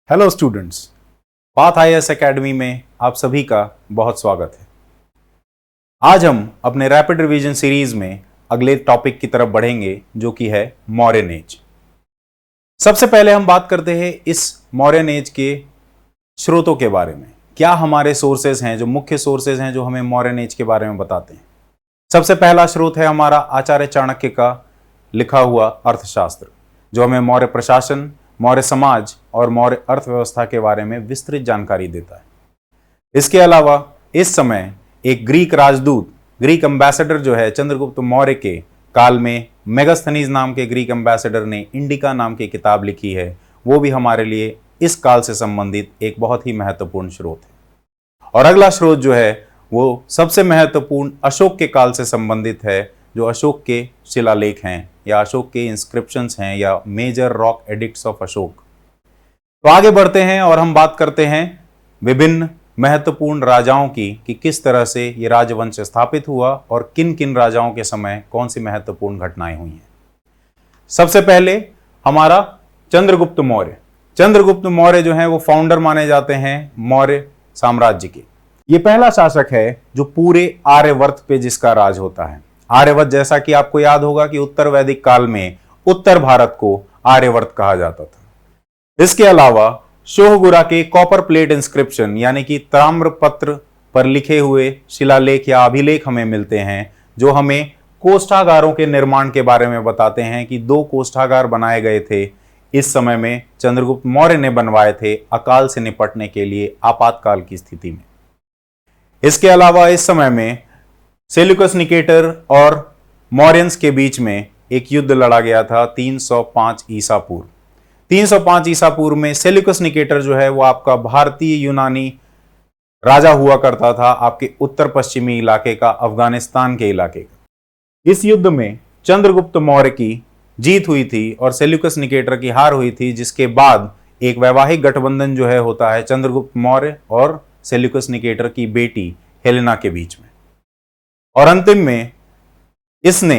Hello students, path IAS academy में आप सभी का बहुत स्वागत है। आज हम अपने रैपिड रिवीजन सीरीज में अगले टॉपिक की तरफ बढ़ेंगे जो कि है मौर्यन एज। सबसे पहले हम बात करते हैं इस मौर्यन एज के स्रोतों के बारे में। क्या हमारे सोर्सेज हैं, जो मुख्य सोर्सेज हैं जो हमें मौर्यन एज के बारे में बताते हैं। सबसे पहला स्रोत है हमारा आचार्य चाणक्य का लिखा हुआ अर्थशास्त्र, जो हमें मौर्य प्रशासन, मौर्य समाज और मौर्य अर्थव्यवस्था के बारे में विस्तृत जानकारी देता है। इसके अलावा इस समय एक ग्रीक राजदूत, ग्रीक एम्बेसडर जो है चंद्रगुप्त मौर्य के काल में, मेगास्थनीज नाम के ग्रीक एम्बेसडर ने इंडिका नाम की किताब लिखी है। वो भी हमारे लिए इस काल से संबंधित एक बहुत ही महत्वपूर्ण स्रोत है। और अगला स्रोत जो है वो सबसे महत्वपूर्ण अशोक के काल से संबंधित है, जो अशोक के शिलालेख हैं या अशोक के इंस्क्रिप्शंस हैं या major rock edicts of Ashok. तो आगे बढ़ते हैं और हम बात करते हैं विभिन्न महत्वपूर्ण राजाओं की कि किस तरह से ये राजवंश स्थापित हुआ और किन किन राजाओं के समय कौन सी महत्वपूर्ण घटनाएं हुई हैं। सबसे पहले हमारा चंद्रगुप्त मौर्य। चंद्रगुप्त मौर्य जो है वो फाउंडर माने जाते हैं मौर्य साम्राज्य के। ये पहला शासक है जो पूरे आर्यवर्त पे जिसका राज होता है। आर्यवर्त, जैसा कि आपको याद होगा कि उत्तर वैदिक काल में उत्तर भारत को आर्यवर्त कहा जाता था। इसके अलावा शोहगुरा के कॉपर प्लेट इंस्क्रिप्शन यानी कि ताम्रपत्र पर लिखे हुए शिलालेख या अभिलेख हमें मिलते हैं, जो हमें कोष्ठागारों के निर्माण के बारे में बताते हैं कि 2 कोष्ठागार बनाए गए थे। इस समय में चंद्रगुप्त मौर्य ने बनवाए थे अकाल से निपटने के लिए, आपातकाल की स्थिति में। इसके अलावा इस समय में सेल्यूकस निकेटर और मौर्यंस के बीच में एक युद्ध लड़ा गया था 305 ईसा पूर्व। 305 ईसा पूर्व में सेल्यूकस निकेटर जो है वो आपका भारतीय यूनानी राजा हुआ करता था, आपके उत्तर पश्चिमी इलाके का, अफगानिस्तान के इलाके का। इस युद्ध में चंद्रगुप्त मौर्य की जीत हुई थी और सेल्यूकस निकेटर की हार हुई थी, जिसके बाद एक वैवाहिक गठबंधन जो है होता है चंद्रगुप्त मौर्य और सेल्यूकस निकेटर की बेटी हेलेना के बीच में। और अंतिम में इसने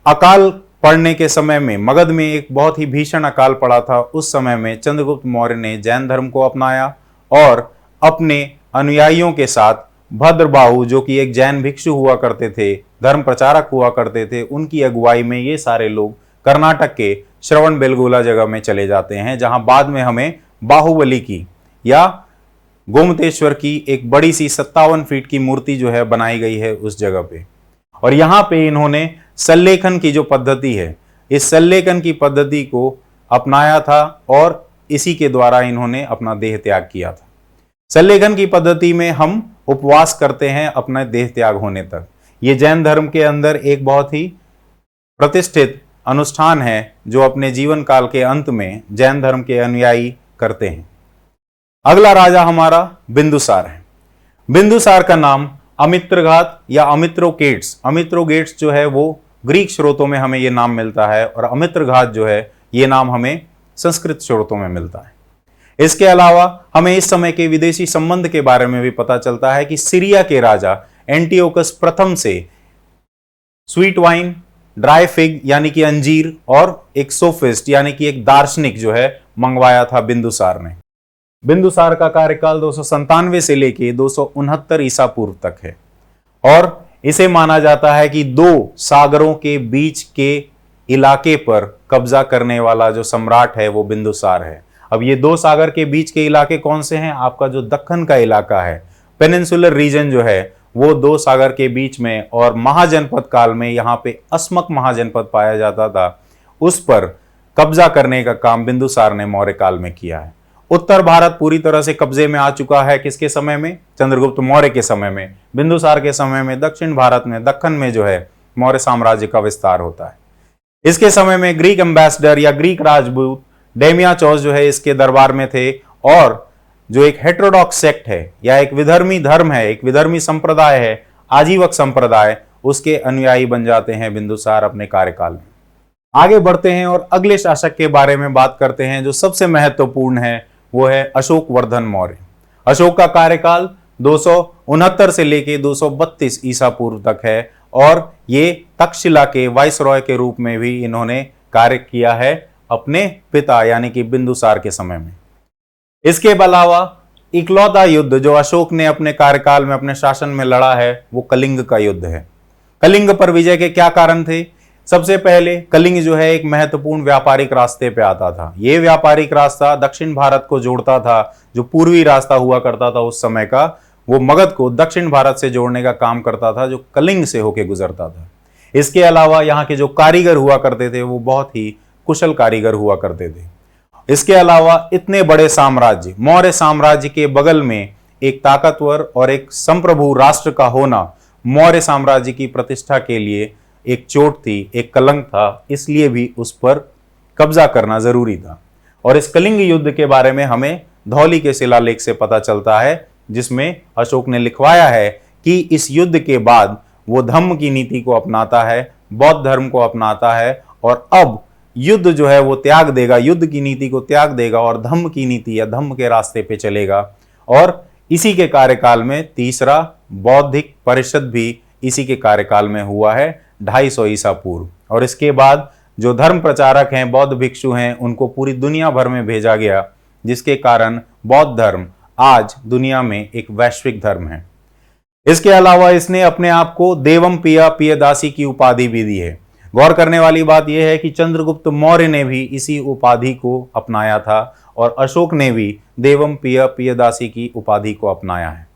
अकाल पड़ने के समय में, मगध में एक बहुत ही भीषण अकाल पड़ा था, उस समय में चंद्रगुप्त मौर्य ने जैन धर्म को अपनाया और अपने अनुयायियों के साथ भद्रबाहु, जो कि एक जैन भिक्षु हुआ करते थे, धर्म प्रचारक हुआ करते थे, उनकी अगुवाई में ये सारे लोग कर्नाटक के श्रवण बेलगोला जगह में चले जाते हैं, जहां बाद में हमें बाहुबली की या गोमतेश्वर की एक बड़ी सी 57 फीट की मूर्ति जो है बनाई गई है उस जगह पे। और यहां पे इन्होंने सल्लेखन की जो पद्धति है, इस सल्लेखन की पद्धति को अपनाया था और इसी के द्वारा इन्होंने अपना देह त्याग किया था। सल्लेखन की पद्धति में हम उपवास करते हैं अपना देह त्याग होने तक। ये जैन धर्म के अंदर एक बहुत ही प्रतिष्ठित अनुष्ठान है जो अपने जीवन काल के अंत में जैन धर्म के अनुयायी करते हैं। अगला राजा हमारा बिंदुसार है। बिंदुसार का नाम अमित्रघात या अमित्रोगेट्स जो है वो ग्रीक स्रोतों में हमें ये नाम मिलता है, और अमित्रघात जो है ये नाम हमें संस्कृत स्रोतों में मिलता है। इसके अलावा हमें इस समय के विदेशी संबंध के बारे में भी पता चलता है कि सीरिया के राजा एंटियोकस प्रथम से स्वीट वाइन, ड्राई फिग यानी कि अंजीर और एक सोफिस्ट यानी कि एक दार्शनिक जो है मंगवाया था बिंदुसार ने। बिंदुसार का कार्यकाल 297 से लेके 269 ईसा पूर्व तक है और इसे माना जाता है कि 2 सागरों के बीच के इलाके पर कब्जा करने वाला जो सम्राट है वो बिंदुसार है। अब ये 2 सागर के बीच के इलाके कौन से हैं? आपका जो दक्कन का इलाका है, पेनिनसुलर रीजन जो है वो 2 सागर के बीच में, और महाजनपद काल में यहाँ पे अस्मक महाजनपद पाया जाता था, उस पर कब्जा करने का काम बिंदुसार ने मौर्य काल में किया है। उत्तर भारत पूरी तरह से कब्जे में आ चुका है किसके समय में? चंद्रगुप्त मौर्य के समय में। बिंदुसार के समय में दक्षिण भारत में, दक्कन में जो है मौर्य साम्राज्य का विस्तार होता है। इसके समय में ग्रीक एम्बेसडर या ग्रीक राजदूत डेमियाचौस जो है इसके दरबार में थे, और जो एक हेटेरोडॉक्स सेक्ट है या एक विधर्मी धर्म है, एक विधर्मी संप्रदाय है, आजीवक संप्रदाय, उसके अनुयायी बन जाते हैं बिंदुसार अपने कार्यकाल में। आगे बढ़ते हैं और अगले शासक के बारे में बात करते हैं जो सबसे महत्वपूर्ण है, वो है अशोक वर्धन मौर्य। अशोक का कार्यकाल 269 से लेके 232 ईसा पूर्व तक है और ये तक्षशिला के वाइसरॉय के रूप में भी इन्होंने कार्य किया है अपने पिता यानी कि बिंदुसार के समय में। इसके अलावा इकलौता युद्ध जो अशोक ने अपने कार्यकाल में, अपने शासन में लड़ा है, वो कलिंग का युद्ध है। कलिंग पर विजय के क्या कारण थे? सबसे पहले कलिंग जो है एक महत्वपूर्ण व्यापारिक रास्ते पे आता था। ये व्यापारिक रास्ता दक्षिण भारत को जोड़ता था। जो पूर्वी रास्ता हुआ करता था उस समय का, वो मगध को दक्षिण भारत से जोड़ने का काम करता था, जो कलिंग से होके गुजरता था। इसके अलावा यहाँ के जो कारीगर हुआ करते थे वो बहुत ही कुशल कारीगर हुआ करते थे। इसके अलावा इतने बड़े साम्राज्य, मौर्य साम्राज्य के बगल में एक ताकतवर और एक संप्रभु राष्ट्र का होना मौर्य साम्राज्य की प्रतिष्ठा के लिए एक चोट थी, एक कलंक था। इसलिए भी उस पर कब्जा करना जरूरी था। और इस कलिंग युद्ध के बारे में हमें धौली के शिलालेख से पता चलता है, जिसमें अशोक ने लिखवाया है कि इस युद्ध के बाद वो धम्म की नीति को अपनाता है, बौद्ध धर्म को अपनाता है, और अब युद्ध जो है वो त्याग देगा, युद्ध की नीति को त्याग देगा और धम्म की नीति या धम्म के रास्ते पे चलेगा। और इसी के कार्यकाल में तीसरा बौद्धिक परिषद भी इसी के कार्यकाल में हुआ है, 250 ईसा पूर्व। और इसके बाद जो धर्म प्रचारक हैं, बौद्ध भिक्षु हैं, उनको पूरी दुनिया भर में भेजा गया, जिसके कारण बौद्ध धर्म आज दुनिया में एक वैश्विक धर्म है। इसके अलावा इसने अपने आप को देवम पिया पियदासी की उपाधि भी दी है। गौर करने वाली बात यह है कि चंद्रगुप्त मौर्य ने भी इसी उपाधि को अपनाया था और अशोक ने भी देवम पिया पियदासी की उपाधि को अपनाया है।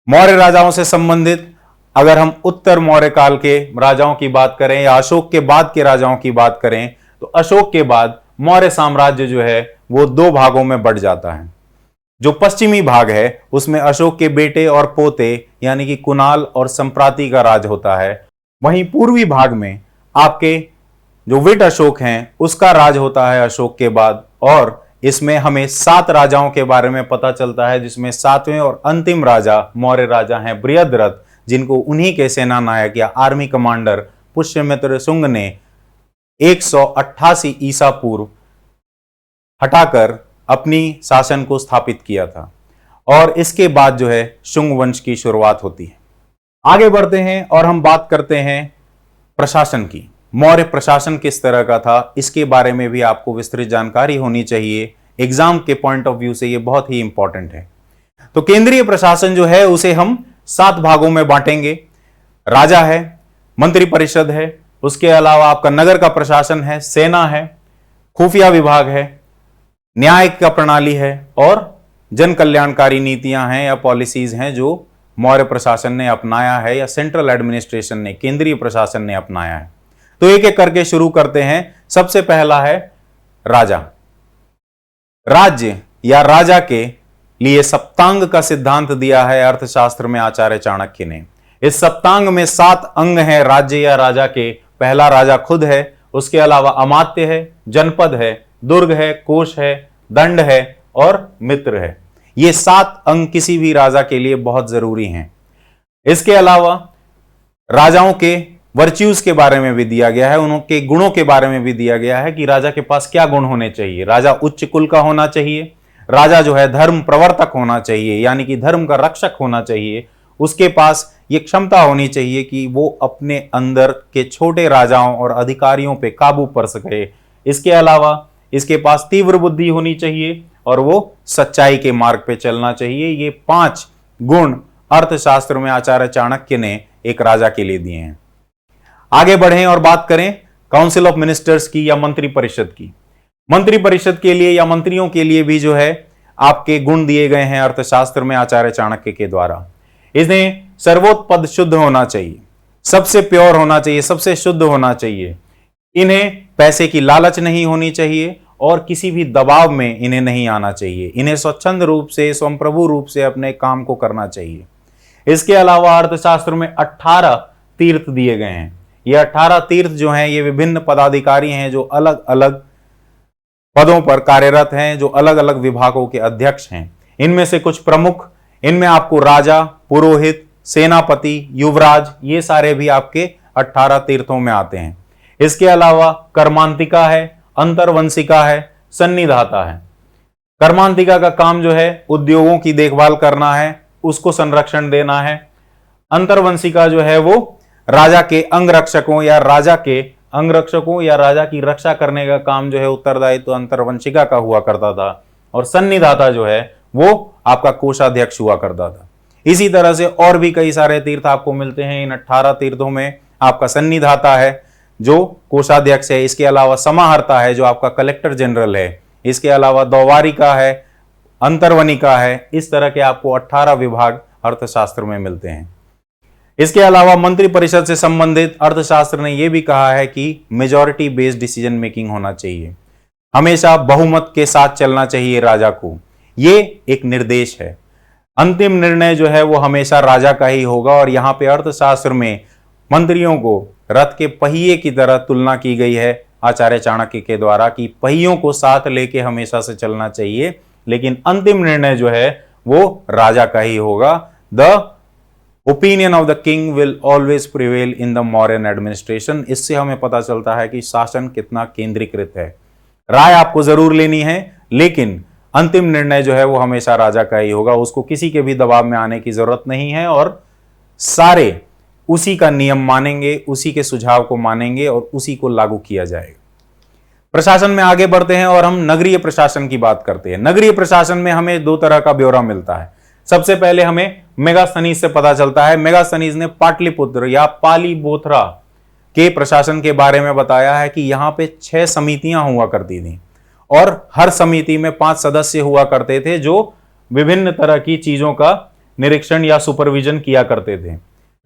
मौर्य राजाओं से संबंधित अगर हम उत्तर मौर्य काल के राजाओं की बात करें या अशोक के बाद के राजाओं की बात करें, तो अशोक के बाद मौर्य साम्राज्य जो है वो दो भागों में बढ़ जाता है। जो पश्चिमी भाग है उसमें अशोक के बेटे और पोते यानी कि कुणाल और संप्राति का राज होता है। वहीं पूर्वी भाग में आपके जो विट अशोक हैं उसका राज होता है अशोक के बाद। और इसमें हमें 7 राजाओं के बारे में पता चलता है, जिसमें 7वें और अंतिम राजा मौर्य राजा हैं बृहद्रथ, जिनको उन्हीं के सेना नायक या आर्मी कमांडर पुष्यमित्र शुंग ने 188 ईसा पूर्व हटाकर अपनी शासन को स्थापित किया था। और इसके बाद जो है शुंग वंश की शुरुआत होती है। आगे बढ़ते हैं और हम बात करते हैं प्रशासन की। मौर्य प्रशासन किस तरह का था, इसके बारे में भी आपको विस्तृत जानकारी होनी चाहिए। एग्जाम के पॉइंट ऑफ व्यू से ये बहुत ही इंपॉर्टेंट है। तो केंद्रीय प्रशासन जो है उसे हम 7 भागों में बांटेंगे। राजा है, मंत्री परिषद है, उसके अलावा आपका नगर का प्रशासन है, सेना है, खुफिया विभाग है, न्याय का प्रणाली है और जन कल्याणकारी नीतियां हैं या पॉलिसीज हैं जो मौर्य प्रशासन ने अपनाया है या सेंट्रल एडमिनिस्ट्रेशन ने, केंद्रीय प्रशासन ने अपनाया है। तो एक एक करके शुरू करते हैं। सबसे पहला है राजा। राज्य या राजा के लिए सप्तांग का सिद्धांत दिया है अर्थशास्त्र में आचार्य चाणक्य ने। इस सप्तांग में 7 अंग हैं राज्य या राजा के। पहला राजा खुद है, उसके अलावा अमात्य है, जनपद है, दुर्ग है, कोष है, दंड है और मित्र है। ये 7 अंग किसी भी राजा के लिए बहुत जरूरी हैं। इसके अलावा राजाओं के वर्च्यूज के बारे में भी दिया गया है, उनके गुणों के बारे में भी दिया गया है कि राजा के पास क्या गुण होने चाहिए। राजा उच्च कुल का होना चाहिए, राजा जो है धर्म प्रवर्तक होना चाहिए यानी कि धर्म का रक्षक होना चाहिए, उसके पास ये क्षमता होनी चाहिए कि वो अपने अंदर के छोटे राजाओं और अधिकारियों पे काबू कर सके। इसके अलावा इसके पास तीव्र बुद्धि होनी चाहिए और वो सच्चाई के मार्ग पे चलना चाहिए। ये 5 गुण अर्थशास्त्र में आचार्य चाणक्य ने एक राजा के लिए दिए हैं। आगे बढ़ें और बात करें काउंसिल ऑफ मिनिस्टर्स की या मंत्री परिषद की। मंत्री परिषद के लिए या मंत्रियों के लिए भी जो है आपके गुण दिए गए हैं अर्थशास्त्र में आचार्य चाणक्य के द्वारा। इन्हें सर्वोत्पद शुद्ध होना चाहिए, सबसे प्योर होना चाहिए, सबसे शुद्ध होना चाहिए। इन्हें पैसे की लालच नहीं होनी चाहिए और किसी भी दबाव में इन्हें नहीं आना चाहिए। इन्हें स्वच्छंद रूप से, स्वयंप्रभु रूप से अपने काम को करना चाहिए। इसके अलावा अर्थशास्त्र में 18 तीर्थ दिए गए हैं। ये 18 तीर्थ जो हैं ये विभिन्न पदाधिकारी हैं जो अलग अलग पदों पर कार्यरत हैं, जो अलग अलग विभागों के अध्यक्ष हैं। इनमें से कुछ प्रमुख, इनमें आपको राजा, पुरोहित, सेनापति, युवराज, ये सारे भी आपके 18 तीर्थों में आते हैं। इसके अलावा कर्मांतिका है, अंतर्वंशिका है, सन्निधाता है। कर्मांतिका का काम जो है उद्योगों की देखभाल करना है, उसको संरक्षण देना है। अंतर्वंशिका जो है वो राजा के अंगरक्षकों या राजा की रक्षा करने का काम जो है उत्तरदायित्व अंतर्वंशिका का हुआ करता था। और सन्निधाता जो है वो आपका कोषाध्यक्ष हुआ करता था। इसी तरह से और भी कई सारे तीर्थ आपको मिलते हैं। इन 18 तीर्थों में आपका सन्निधाता है जो कोषाध्यक्ष है, इसके अलावा समाहर्ता है जो आपका कलेक्टर जनरल है, इसके अलावा द्वारिका है, अंतर्वनिका है। इस तरह के आपको 18 विभाग अर्थशास्त्र में मिलते हैं। इसके अलावा मंत्रि परिषद से संबंधित अर्थशास्त्र ने यह भी कहा है कि मेजॉरिटी बेस्ड डिसीजन मेकिंग होना चाहिए, हमेशा बहुमत के साथ चलना चाहिए राजा को। ये एक निर्देश है, अंतिम निर्णय जो है वो हमेशा राजा का ही होगा। और यहां पे अर्थशास्त्र में मंत्रियों को रथ के पहिए की तरह तुलना की गई है आचार्य चाणक्य के द्वारा कि पहियों को साथ लेके हमेशा से चलना चाहिए, लेकिन अंतिम निर्णय जो है वो राजा का ही होगा। The opinion of the king will always prevail in the modern administration. इससे हमें पता चलता है कि शासन कितना केंद्रीकृत है। राय आपको जरूर लेनी है, लेकिन अंतिम निर्णय जो है वो हमेशा राजा का ही होगा। उसको किसी के भी दबाव में आने की जरूरत नहीं है और सारे उसी का नियम मानेंगे, उसी के सुझाव को मानेंगे और उसी को लागू किया जाएगा। प्रशासन में आगे बढ़ते हैं और हम नगरीय प्रशासन की बात करते हैं। नगरीय प्रशासन में हमें दो तरह का ब्यौरा मिलता है। सबसे पहले हमें मेगास्थनीज से पता चलता है। मेगास्थनीज ने पाटलिपुत्र या पालीबोथरा के प्रशासन के बारे में बताया है कि यहां पे 6 समितियां हुआ करती थी और हर समिति में 5 सदस्य हुआ करते थे जो विभिन्न तरह की चीजों का निरीक्षण या सुपरविजन किया करते थे।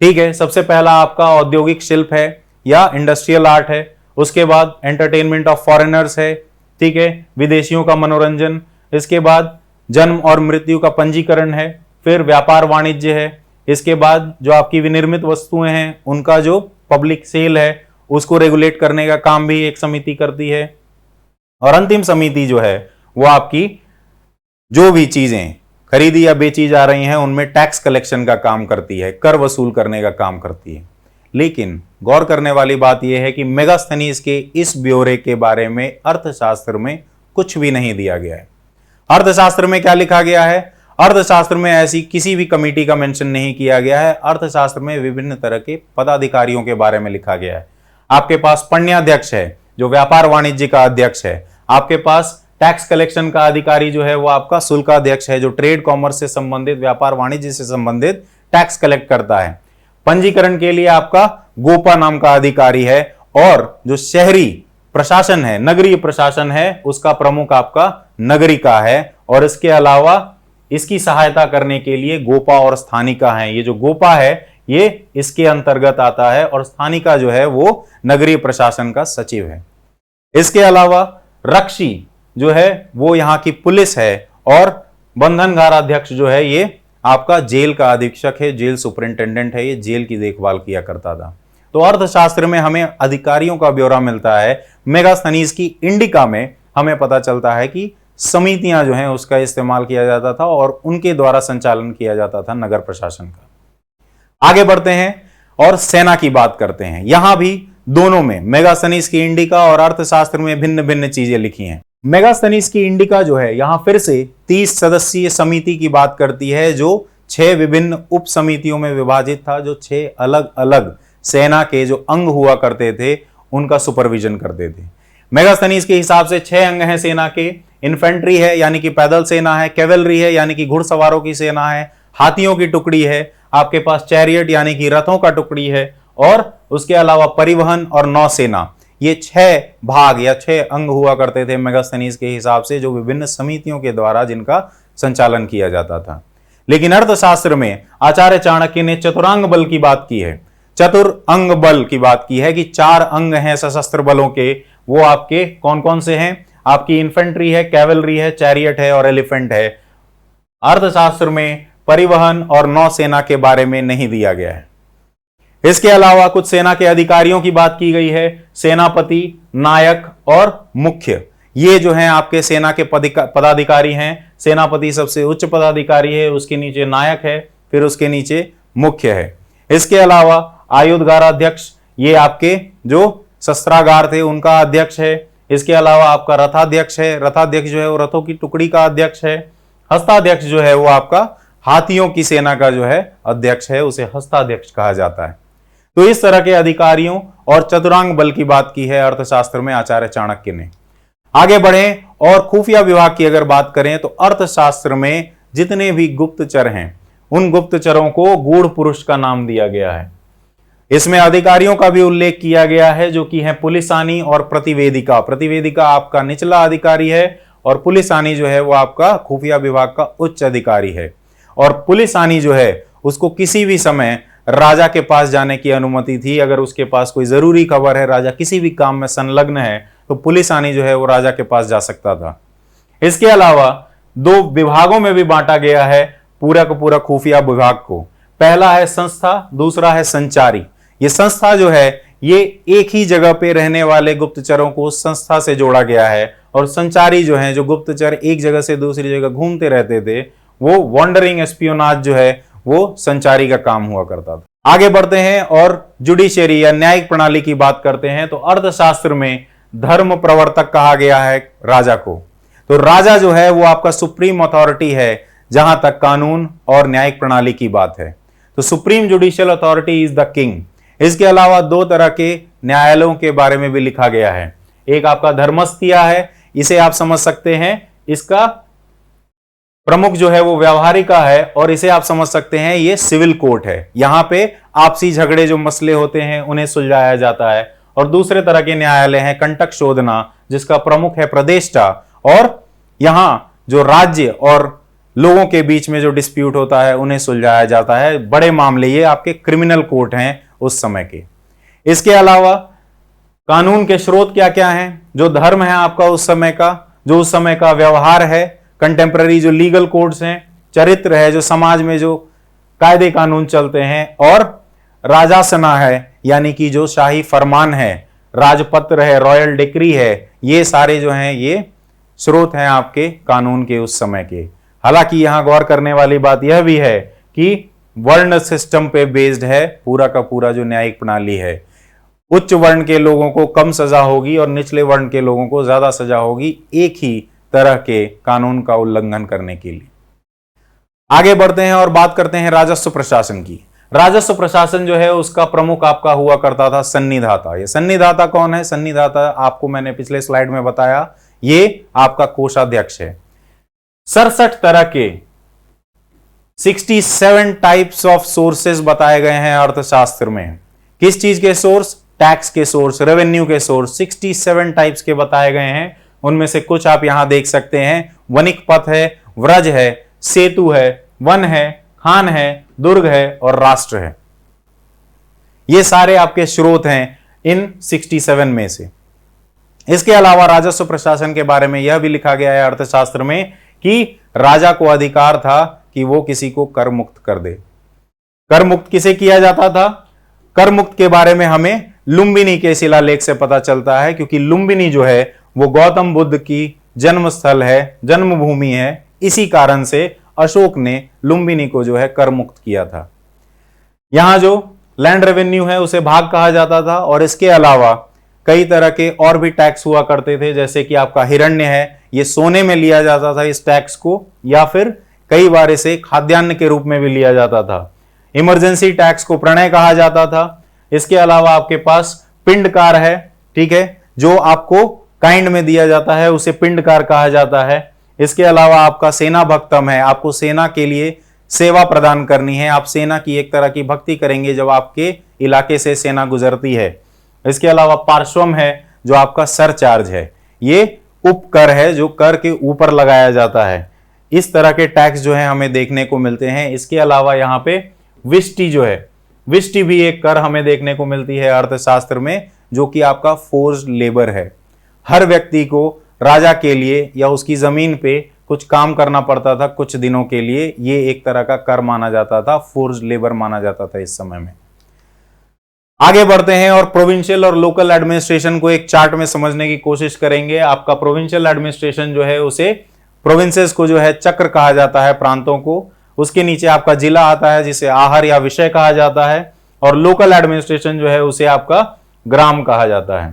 ठीक है, सबसे पहला आपका औद्योगिक शिल्प है या इंडस्ट्रियल आर्ट है, उसके बाद एंटरटेनमेंट ऑफ फॉरेनर्स है, ठीक है, विदेशियों का मनोरंजन, इसके बाद जन्म और मृत्यु का पंजीकरण है, फिर व्यापार वाणिज्य है, इसके बाद जो आपकी विनिर्मित वस्तुएं हैं उनका जो पब्लिक सेल है उसको रेगुलेट करने का काम भी एक समिति करती है, और अंतिम समिति जो है वो आपकी जो भी चीजें खरीदी या बेची जा रही हैं उनमें टैक्स कलेक्शन का काम करती है, कर वसूल करने का काम करती है। लेकिन गौर करने वाली बात यह है कि मेगास्थनीज के इस ब्यौरे के बारे में अर्थशास्त्र में कुछ भी नहीं दिया गया है। अर्थशास्त्र में क्या लिखा गया है? अर्थशास्त्र में ऐसी किसी भी कमेटी का मेंशन नहीं किया गया है। अर्थशास्त्र में विभिन्न तरह के पदाधिकारियों के बारे में लिखा गया है। आपके पास पण्याध्यक्ष है जो व्यापार वाणिज्य का अध्यक्ष है, आपके पास टैक्स कलेक्शन का अधिकारी जो है वो आपका शुल्काध्यक्ष है जो ट्रेड कॉमर्स से संबंधित, व्यापार वाणिज्य से संबंधित टैक्स कलेक्ट करता है। पंजीकरण के लिए आपका गोपा नाम का अधिकारी है, और जो शहरी प्रशासन है, नगरीय प्रशासन है, उसका प्रमुख आपका नगरिका है, और इसके अलावा इसकी सहायता करने के लिए गोपा और स्थानिका है। ये जो गोपा है ये इसके अंतर्गत आता है, और स्थानिका जो है वो नगरीय प्रशासन का सचिव है। इसके अलावा रक्षी जो है वो यहाँ की पुलिस है, और बंधनघाराध्यक्ष जो है ये आपका जेल का अधीक्षक है, जेल सुपरिंटेंडेंट है, ये जेल की देखभाल किया करता था। तो अर्थशास्त्र में हमें अधिकारियों का ब्यौरा मिलता है। मेगास्थनीज की इंडिका में हमें पता चलता है कि समितियां जो हैं उसका इस्तेमाल किया जाता था और उनके द्वारा संचालन किया जाता था नगर प्रशासन का। आगे बढ़ते हैं और सेना की बात करते हैं। यहां भी दोनों में, मेगास्थनीज की इंडिका और अर्थशास्त्र में, भिन्न भिन्न चीजें लिखी हैं। मेगास्थनीज की इंडिका जो है यहां फिर से 30 सदस्यीय समिति की बात करती है जो 6 विभिन्न उप समितियों में विभाजित था, जो 6 अलग अलग सेना के जो अंग हुआ करते थे उनका सुपरविजन करते थे। मेगास्थनीज के हिसाब से 6 अंग हैं सेना के। इन्फेंट्री है यानी कि पैदल सेना है, कैवेलरी है यानी कि घुड़सवारों की सेना है, हाथियों की टुकड़ी है, आपके पास चैरियट यानी कि रथों का टुकड़ी है, और उसके अलावा परिवहन और नौसेना। ये 6 भाग या 6 अंग हुआ करते थे मेगास्थनीज के हिसाब से, जो विभिन्न समितियों के द्वारा जिनका संचालन किया जाता था। लेकिन अर्थशास्त्र में आचार्य चाणक्य ने चतुरांग बल की बात की है, चतुरंग बल की बात की है कि 4 अंग हैं सशस्त्र बलों के। वो आपके कौन कौन से हैं? आपकी इन्फेंट्री है, कैवेलरी है, चैरियट है और एलिफेंट है। अर्थशास्त्र में परिवहन और नौसेना के बारे में नहीं दिया गया है। इसके अलावा कुछ सेना के अधिकारियों की बात की गई है, सेनापति, नायक और मुख्य। ये जो हैं आपके सेना के पदाधिकारी हैं। सेनापति सबसे उच्च पदाधिकारी है, उसके नीचे नायक है, फिर उसके नीचे मुख्य है। इसके अलावा आयुधगाराध्यक्ष, ये आपके जो शस्त्रागार थे उनका अध्यक्ष है। इसके अलावा आपका रथाध्यक्ष है, रथाध्यक्ष जो है वो रथों की टुकड़ी का अध्यक्ष है। हस्ताध्यक्ष जो है वो आपका हाथियों की सेना का जो है अध्यक्ष है, उसे हस्ताध्यक्ष कहा जाता है। तो इस तरह के अधिकारियों और चतुरांग बल की बात की है अर्थशास्त्र में आचार्य चाणक्य ने। आगे बढ़ें और खुफिया विभाग की अगर बात करें तो अर्थशास्त्र में जितने भी गुप्तचर हैं उन गुप्तचरों को गूढ़ पुरुष का नाम दिया गया है। इसमें अधिकारियों का भी उल्लेख किया गया है जो कि है पुलिसानी और प्रतिवेदिका। प्रतिवेदिका आपका निचला अधिकारी है और पुलिसानी जो है वो आपका खुफिया विभाग का उच्च अधिकारी है। और पुलिसानी जो है उसको किसी भी समय राजा के पास जाने की अनुमति थी। अगर उसके पास कोई जरूरी खबर है, राजा किसी भी काम में संलग्न है, तो पुलिसानी जो है वो राजा के पास जा सकता था। इसके अलावा दो विभागों में भी बांटा गया है पूरा का पूरा खुफिया विभाग को। पहला है संस्था, दूसरा है संचारी। ये संस्था जो है ये एक ही जगह पे रहने वाले गुप्तचरों को संस्था से जोड़ा गया है, और संचारी जो है, जो गुप्तचर एक जगह से दूसरी जगह घूमते रहते थे, वो वॉन्डरिंग एस्पियोनाज जो है वो संचारी का काम हुआ करता था। आगे बढ़ते हैं और जुडिशियरी या न्यायिक प्रणाली की बात करते हैं। तो अर्थशास्त्र में धर्म प्रवर्तक कहा गया है राजा को। तो राजा जो है वो आपका सुप्रीम अथॉरिटी है जहां तक कानून और न्यायिक प्रणाली की बात है। तो supreme judicial authority is the king. इसके अलावा दो तरह के न्यायालयों के बारे में भी लिखा गया है। एक आपका धर्मस्थीय है, इसे आप समझ सकते हैं, इसका प्रमुख जो है वो व्यावहारिका है, और इसे आप समझ सकते हैं ये सिविल कोर्ट है। यहां पे आपसी झगड़े जो मसले होते हैं उन्हें सुलझाया जाता है। और दूसरे तरह के न्यायालय हैं कंटक शोधना, जिसका प्रमुख है प्रदेष्टा, और यहां जो राज्य और लोगों के बीच में जो डिस्प्यूट होता है उन्हें सुलझाया जाता है। बड़े मामले ये आपके क्रिमिनल कोर्ट हैं उस समय के। इसके अलावा कानून के स्रोत क्या क्या हैं? जो धर्म है आपका उस समय का, जो उस समय का व्यवहार है, कंटेम्पररी जो लीगल कोड्स हैं, चरित्र है, जो समाज में जो कायदे कानून चलते हैं, और राजासना है यानी कि जो शाही फरमान है, राजपत्र है, रॉयल डिक्री है, ये सारे जो हैं ये स्रोत हैं आपके कानून के उस समय के। हालांकि यहां गौर करने वाली बात यह भी है कि वर्ण सिस्टम पे बेस्ड है पूरा का पूरा जो न्यायिक प्रणाली है। उच्च वर्ण के लोगों को कम सजा होगी और निचले वर्ण के लोगों को ज्यादा सजा होगी, एक ही तरह के कानून का उल्लंघन करने के लिए। आगे बढ़ते हैं और बात करते हैं राजस्व प्रशासन की। राजस्व प्रशासन जो है उसका प्रमुख आपका हुआ करता था सन्निधाता। ये सन्निधाता कौन है? सन्निधाता आपको मैंने पिछले स्लाइड में बताया, ये आपका कोषाध्यक्ष है। 67 तरह के 67 टाइप्स ऑफ सोर्सेस बताए गए हैं अर्थशास्त्र में। किस चीज के सोर्स? टैक्स के सोर्स, रेवेन्यू के सोर्स 67 टाइप्स के बताए गए हैं। उनमें से कुछ आप यहां देख सकते हैं। वनिक पथ है, व्रज है, सेतु है, वन है, खान है, दुर्ग है और राष्ट्र है। ये सारे आपके स्रोत हैं इन 67 में से। इसके अलावा राजस्व प्रशासन के बारे में यह भी लिखा गया है अर्थशास्त्र में कि राजा को अधिकार था कि वो किसी को कर मुक्त कर दे। कर मुक्त किसे किया जाता था? कर मुक्त के बारे में हमें लुम्बिनी के शिलालेख से पता चलता है, क्योंकि लुम्बिनी जो है वो गौतम बुद्ध की जन्म स्थल है, जन्मभूमि है। इसी कारण से अशोक ने लुम्बिनी को जो है कर मुक्त किया था। यहां जो लैंड रेवेन्यू है उसे भाग कहा जाता था, और इसके अलावा कई तरह के और भी टैक्स हुआ करते थे, जैसे कि आपका हिरण्य है, ये सोने में लिया जाता था इस टैक्स को, या फिर कई बार इसे खाद्यान्न के रूप में भी लिया जाता था। इमरजेंसी टैक्स को प्रणय कहा जाता था। इसके अलावा आपके पास पिंडकार है, ठीक है, जो आपको काइंड में दिया जाता है उसे पिंडकार कहा जाता है। इसके अलावा आपका सेना भक्तम है, आपको सेना के लिए सेवा प्रदान करनी है, आप सेना की एक तरह की भक्ति करेंगे जब आपके इलाके से सेना गुजरती है। इसके अलावा पार्श्वम है जो आपका सरचार्ज है, ये उपकर है जो कर के ऊपर लगाया जाता है। इस तरह के टैक्स जो है हमें देखने को मिलते हैं। इसके अलावा यहाँ पे विष्टि जो है, विष्टि भी एक कर हमें देखने को मिलती है अर्थशास्त्र में, जो कि आपका फोर्स्ड लेबर है। हर व्यक्ति को राजा के लिए या उसकी जमीन पे कुछ काम करना पड़ता था कुछ दिनों के लिए, ये एक तरह का कर माना जाता था, फोर्स्ड लेबर माना जाता था इस समय में। आगे बढ़ते हैं और प्रोविंशियल और लोकल एडमिनिस्ट्रेशन को एक चार्ट में समझने की कोशिश करेंगे। आपका प्रोविंशियल एडमिनिस्ट्रेशन जो है उसे, प्रोविंसेस को जो है चक्र कहा जाता है, प्रांतों को। उसके नीचे आपका जिला आता है जिसे आहर या विषय कहा जाता है, और लोकल एडमिनिस्ट्रेशन जो है उसे आपका ग्राम कहा जाता है।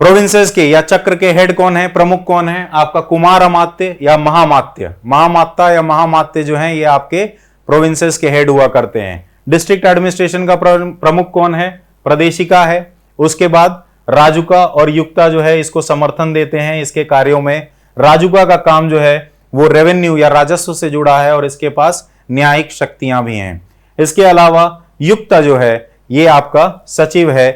प्रोविंसेस के या चक्र के हेड कौन है, प्रमुख कौन है? आपका कुमार अमात्य या महामात्य, महामात्ता या महामात्य जो है ये आपके प्रोविंसेस के हेड हुआ करते हैं। डिस्ट्रिक्ट एडमिनिस्ट्रेशन का प्रमुख कौन है? प्रदेशिका है। उसके बाद राजुका और युक्ता जो है इसको समर्थन देते हैं इसके कार्यों में। राजुका का काम जो है वो रेवेन्यू या राजस्व से जुड़ा है और इसके पास न्यायिक शक्तियां भी हैं। इसके अलावा युक्ता जो है ये आपका सचिव है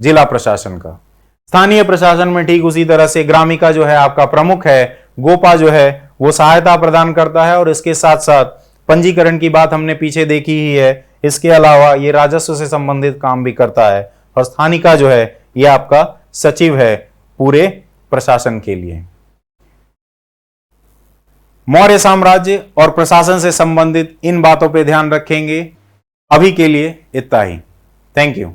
जिला प्रशासन का। स्थानीय प्रशासन में ठीक उसी तरह से ग्रामिका जो है आपका प्रमुख है, गोपा जो है वो सहायता प्रदान करता है और इसके साथ साथ पंजीकरण की बात हमने पीछे देखी ही है। इसके अलावा ये राजस्व से संबंधित काम भी करता है और स्थानिका जो है ये आपका सचिव है पूरे प्रशासन के लिए। मौर्य साम्राज्य और प्रशासन से संबंधित इन बातों पे ध्यान रखेंगे। अभी के लिए इतना ही। Thank you.